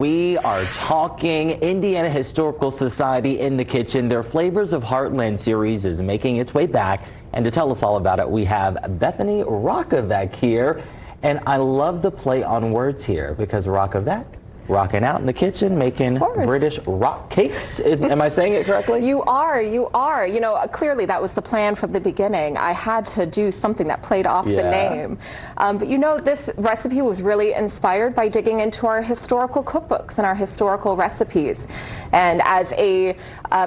We are talking Indiana Historical Society in the Kitchen. Their Flavors of Heartland series is making its way back. And to tell us all about it, we have Bethany Rockovac here. And I love the play on words here because Rockovac, rocking out in the kitchen, making British rock cakes. Am I saying it correctly? You are. You know, clearly that was the plan from the beginning. I had to do something that played off the name. But you know, this recipe was really inspired by digging into our historical cookbooks and our historical recipes. And as a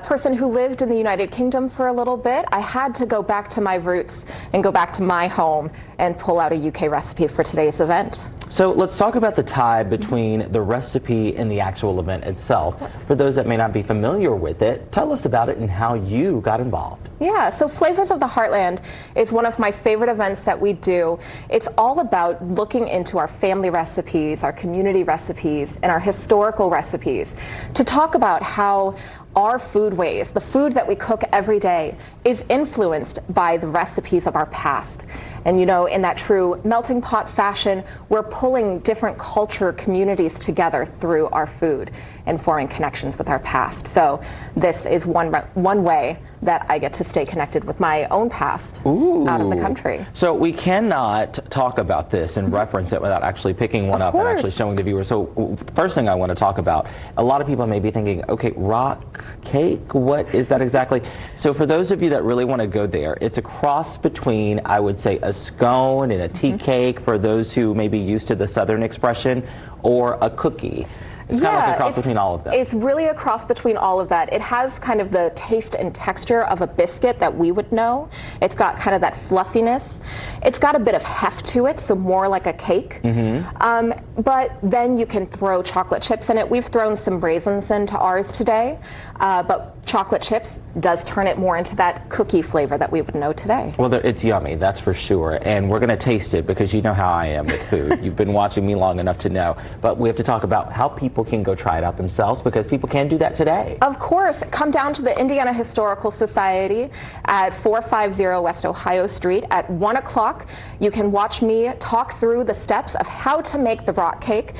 person who lived in the United Kingdom for a little bit, I had to go back to my roots and go back to my home and pull out a UK recipe for today's event. So let's talk about the tie between the recipe and the actual event itself. For those that may not be familiar with it, tell us about it and how you got involved. Yeah, so Flavors of the Heartland is one of my favorite events that we do. It's all about looking into our family recipes, our community recipes, and our historical recipes to talk about how our foodways, the food that we cook every day, is influenced by the recipes of our past. And you know, in that true melting pot fashion, we're pulling different culture communities together through our food and forming connections with our past. So this is one way that I get to stay connected with my own past out of the country. So we cannot talk about this and reference it without actually picking one up and actually showing the viewers. So first thing I want to talk about, a lot of people may be thinking, okay, rock cake, what is that exactly? So for those of you that really want to go there, it's a cross between, I would say, a scone and a tea cake for those who may be used to the Southern expression, or a cookie. It's kind of like a cross between all of that. It's really a cross between all of that. It has kind of the taste and texture of a biscuit that we would know. It's got kind of that fluffiness. It's got a bit of heft to it, so more like a cake. But then you can throw chocolate chips in it. We've thrown some raisins into ours today, but chocolate chips does turn it more into that cookie flavor that we would know today. Well, it's yummy, that's for sure. And we're going to taste it because you know how I am with food. You've been watching me long enough to know. But we have to talk about how people can go try it out themselves, because people can do that today. Of course. Come down to the Indiana Historical Society at 450 West Ohio Street at 1 o'clock. You can watch me talk through the steps of how to make the rock cake.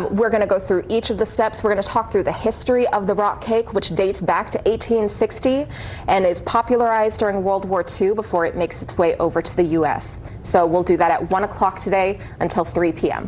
We're going to go through each of the steps. We're going to talk through the history of the rock cake, which dates back to 1860 and is popularized during World War II before it makes its way over to the U.S. So we'll do that at 1 o'clock today until 3 p.m.